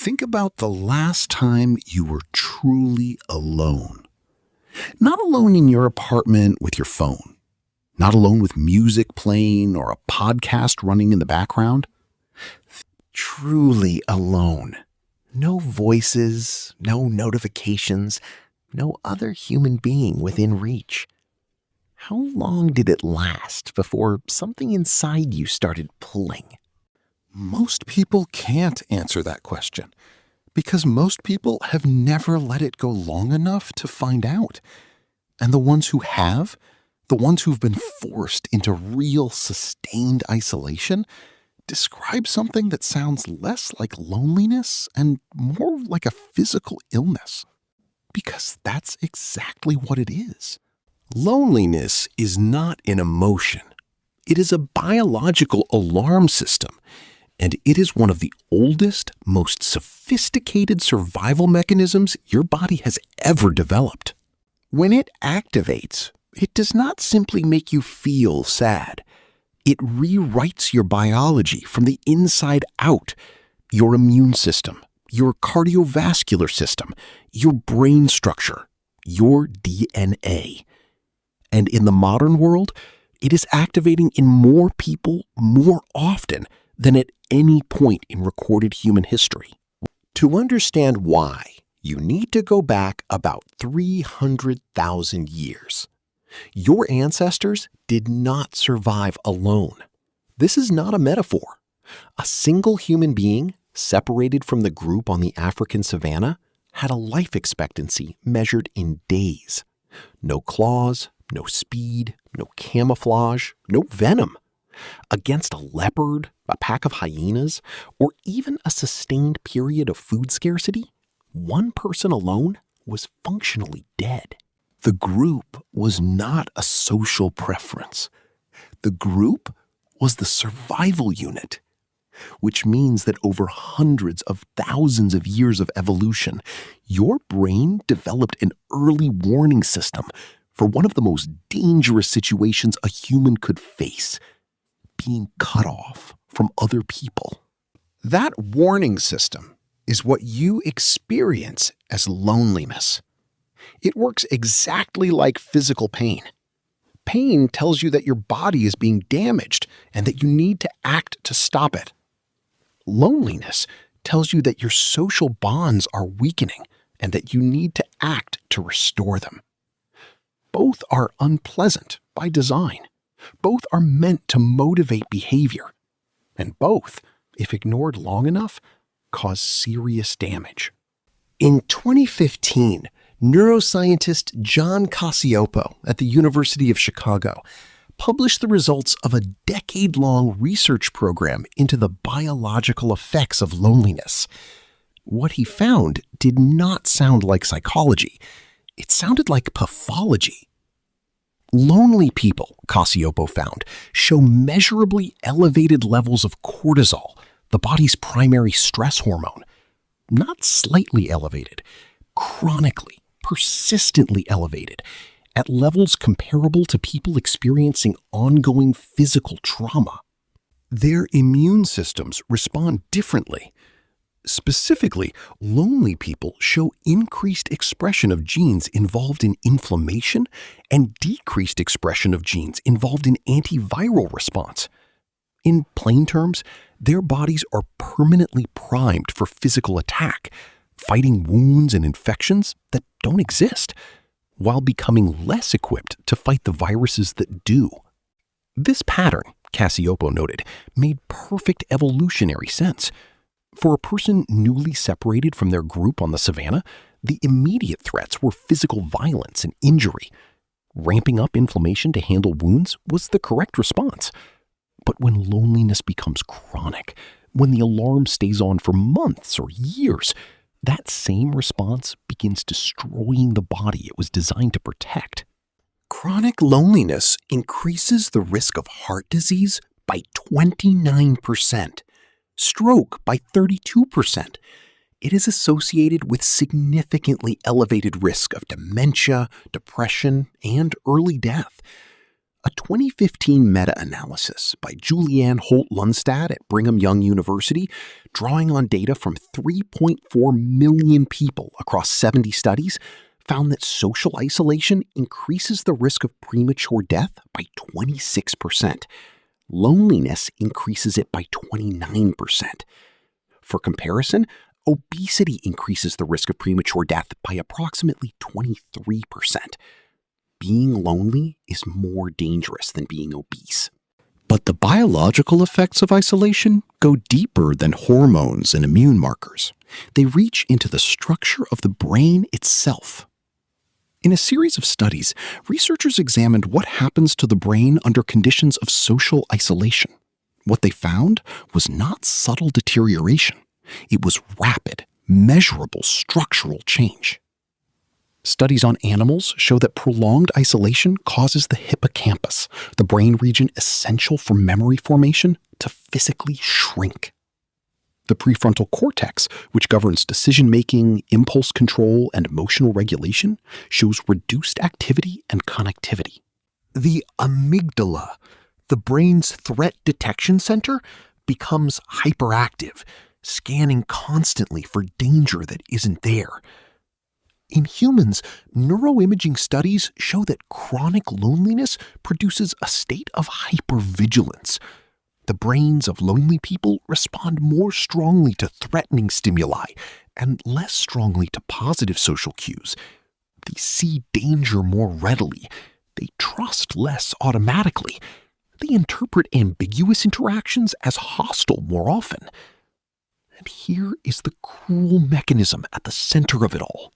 Think about the last time you were truly alone. Not alone in your apartment with your phone. Not alone with music playing or a podcast running in the background. Truly alone. No voices, no notifications, no other human being within reach. How long did it last before something inside you started pulling? Most people can't answer that question because most people have never let it go long enough to find out. And the ones who have, the ones who've been forced into real sustained isolation, describe something that sounds less like loneliness and more like a physical illness. Because that's exactly what it is. Loneliness is not an emotion. It is a biological alarm system. And it is one of the oldest, most sophisticated survival mechanisms your body has ever developed. When it activates, it does not simply make you feel sad. It rewrites your biology from the inside out. Your immune system, your cardiovascular system, your brain structure, your DNA. And in the modern world, it is activating in more people more often than at any point in recorded human history. To understand why, you need to go back about 300,000 years. Your ancestors did not survive alone. This is not a metaphor. A single human being, separated from the group on the African savanna, had a life expectancy measured in days. No claws, no speed, no camouflage, no venom. Against a leopard, a pack of hyenas, or even a sustained period of food scarcity, one person alone was functionally dead. The group was not a social preference. The group was the survival unit, which means that over hundreds of thousands of years of evolution, your brain developed an early warning system for one of the most dangerous situations a human could face: being cut off from other people. That warning system is what you experience as loneliness. It works exactly like physical pain. Pain tells you that your body is being damaged and that you need to act to stop it. Loneliness tells you that your social bonds are weakening and that you need to act to restore them. Both are unpleasant by design. Both are meant to motivate behavior. And both, if ignored long enough, cause serious damage. In 2015, neuroscientist John Cacioppo at the University of Chicago published the results of a decade-long research program into the biological effects of loneliness. What he found did not sound like psychology. It sounded like pathology. Lonely people, Cacioppo found, show measurably elevated levels of cortisol, the body's primary stress hormone. Not slightly elevated, chronically, persistently elevated, at levels comparable to people experiencing ongoing physical trauma. Their immune systems respond differently. Specifically, lonely people show increased expression of genes involved in inflammation and decreased expression of genes involved in antiviral response. In plain terms, their bodies are permanently primed for physical attack, fighting wounds and infections that don't exist, while becoming less equipped to fight the viruses that do. This pattern, Cacioppo noted, made perfect evolutionary sense. For a person newly separated from their group on the savanna, the immediate threats were physical violence and injury. Ramping up inflammation to handle wounds was the correct response. But when loneliness becomes chronic, when the alarm stays on for months or years, that same response begins destroying the body it was designed to protect. Chronic loneliness increases the risk of heart disease by 29%. Stroke by 32%. It is associated with significantly elevated risk of dementia, depression, and early death. A 2015 meta-analysis by Julianne Holt-Lundstad at Brigham Young University, drawing on data from 3.4 million people across 70 studies, found that social isolation increases the risk of premature death by 26%. Loneliness increases it by 29%. For comparison, obesity increases the risk of premature death by approximately 23%. Being lonely is more dangerous than being obese. But the biological effects of isolation go deeper than hormones and immune markers. They reach into the structure of the brain itself. In a series of studies, researchers examined what happens to the brain under conditions of social isolation. What they found was not subtle deterioration. It was rapid, measurable structural change. Studies on animals show that prolonged isolation causes the hippocampus, the brain region essential for memory formation, to physically shrink. The prefrontal cortex, which governs decision-making, impulse control, and emotional regulation, shows reduced activity and connectivity. The amygdala, the brain's threat detection center, becomes hyperactive, scanning constantly for danger that isn't there. In humans, neuroimaging studies show that chronic loneliness produces a state of hypervigilance. The brains of lonely people respond more strongly to threatening stimuli and less strongly to positive social cues. They see danger more readily. They trust less automatically. They interpret ambiguous interactions as hostile more often. And here is the cruel mechanism at the center of it all.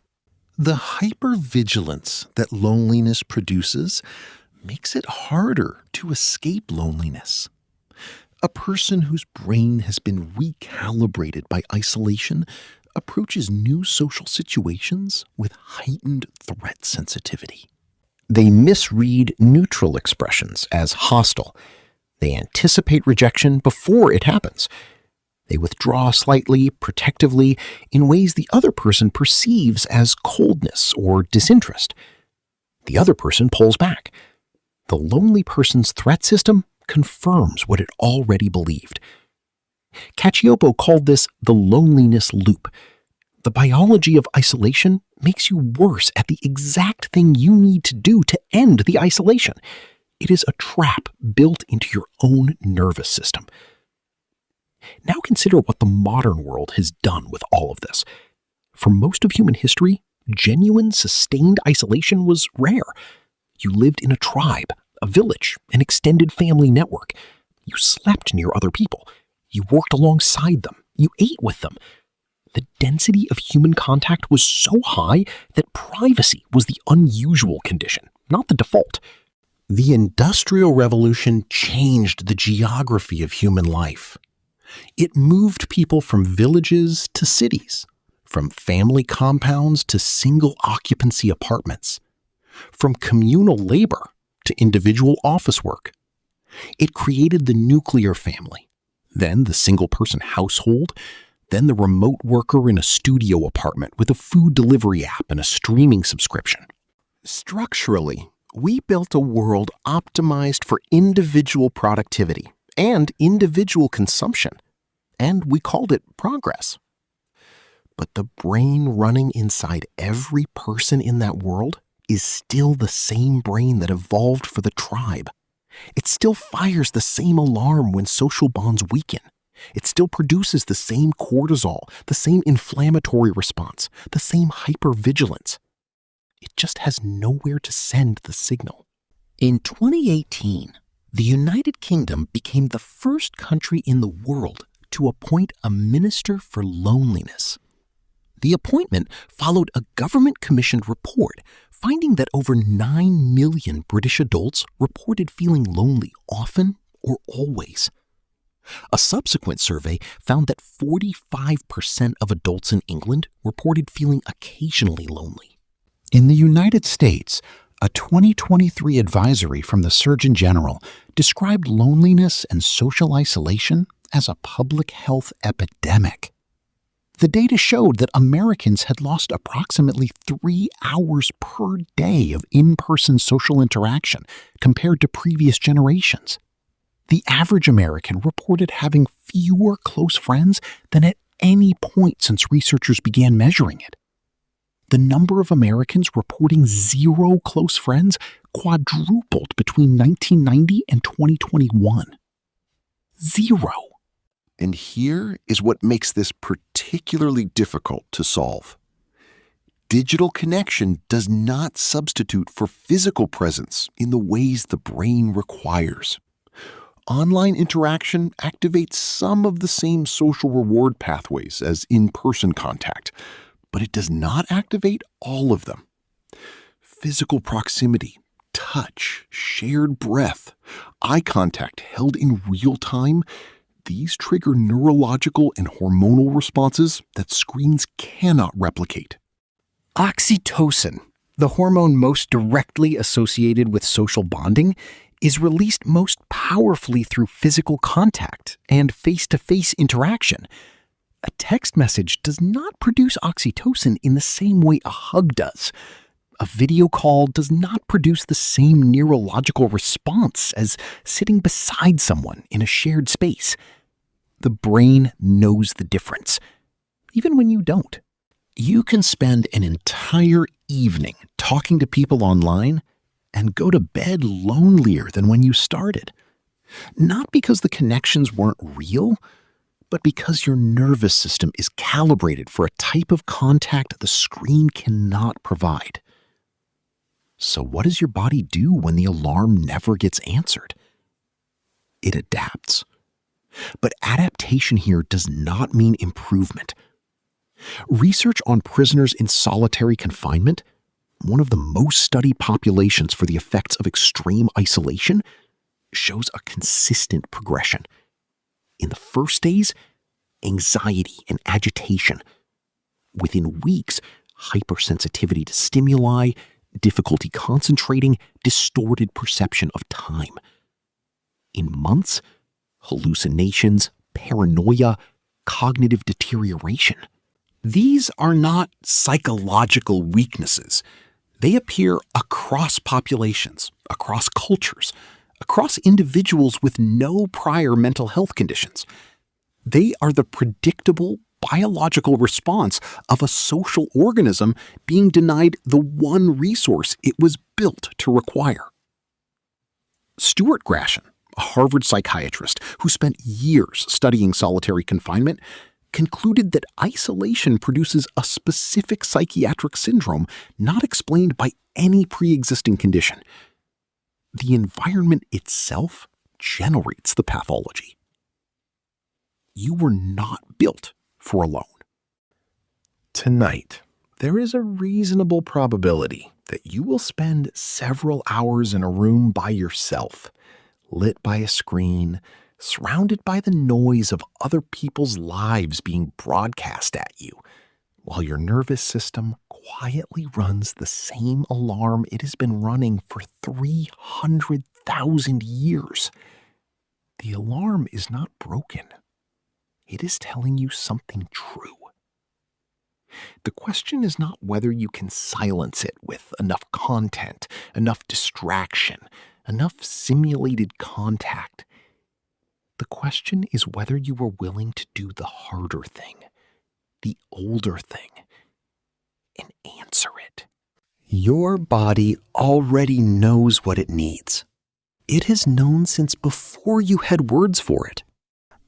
The hypervigilance that loneliness produces makes it harder to escape loneliness. A person whose brain has been recalibrated by isolation approaches new social situations with heightened threat sensitivity. They misread neutral expressions as hostile. They anticipate rejection before it happens. They withdraw slightly, protectively, in ways the other person perceives as coldness or disinterest. The other person pulls back. The lonely person's threat system confirms what it already believed. Cacioppo called this the loneliness loop. The biology of isolation makes you worse at the exact thing you need to do to end the isolation. It is a trap built into your own nervous system. Now consider what the modern world has done with all of this. For most of human history, genuine, sustained isolation was rare. You lived in a tribe, a village, an extended family network. You slept near other people. You worked alongside them. You ate with them. The density of human contact was so high that privacy was the unusual condition, not the default. The Industrial Revolution changed the geography of human life. It moved people from villages to cities, from family compounds to single-occupancy apartments, from communal labor to individual office work. It created the nuclear family, then the single-person household, then the remote worker in a studio apartment with a food delivery app and a streaming subscription. Structurally, we built a world optimized for individual productivity and individual consumption, and we called it progress. But the brain running inside every person in that world is still the same brain that evolved for the tribe. It still fires the same alarm when social bonds weaken. It still produces the same cortisol, the same inflammatory response, the same hypervigilance. It just has nowhere to send the signal. In 2018, the United Kingdom became the first country in the world to appoint a minister for loneliness. The appointment followed a government-commissioned report finding that over 9 million British adults reported feeling lonely often or always. A subsequent survey found that 45% of adults in England reported feeling occasionally lonely. In the United States, a 2023 advisory from the Surgeon General described loneliness and social isolation as a public health epidemic. The data showed that Americans had lost approximately 3 hours per day of in-person social interaction compared to previous generations. The average American reported having fewer close friends than at any point since researchers began measuring it. The number of Americans reporting 0 close friends quadrupled between 1990 and 2021. 0. And here is what makes this particularly difficult to solve. Digital connection does not substitute for physical presence in the ways the brain requires. Online interaction activates some of the same social reward pathways as in-person contact, but it does not activate all of them. Physical proximity, touch, shared breath, eye contact held in real time, these trigger neurological and hormonal responses that screens cannot replicate. Oxytocin, the hormone most directly associated with social bonding, is released most powerfully through physical contact and face-to-face interaction. A text message does not produce oxytocin in the same way a hug does. A video call does not produce the same neurological response as sitting beside someone in a shared space. The brain knows the difference, even when you don't. You can spend an entire evening talking to people online and go to bed lonelier than when you started. Not because the connections weren't real, but because your nervous system is calibrated for a type of contact the screen cannot provide. So what does your body do when the alarm never gets answered? It adapts. But adaptation here does not mean improvement. Research on prisoners in solitary confinement, one of the most studied populations for the effects of extreme isolation, shows a consistent progression. In the first days, anxiety and agitation. Within weeks, hypersensitivity to stimuli, difficulty concentrating, distorted perception of time. In months, hallucinations, paranoia, cognitive deterioration. These are not psychological weaknesses. They appear across populations, across cultures, across individuals with no prior mental health conditions. They are the predictable biological response of a social organism being denied the one resource it was built to require. Stuart Grashan, a Harvard psychiatrist who spent years studying solitary confinement, concluded that isolation produces a specific psychiatric syndrome not explained by any pre-existing condition. The environment itself generates the pathology. You were not built for alone. Tonight, there is a reasonable probability that you will spend several hours in a room by yourself, lit by a screen, surrounded by the noise of other people's lives being broadcast at you, while your nervous system quietly runs the same alarm it has been running for 300,000 years. The alarm is not broken. It is telling you something true. The question is not whether you can silence it with enough content, enough distraction, enough simulated contact. The question is whether you are willing to do the harder thing, the older thing, and answer it. Your body already knows what it needs. It has known since before you had words for it.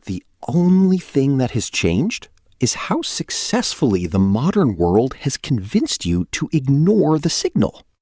The only thing that has changed is how successfully the modern world has convinced you to ignore the signal.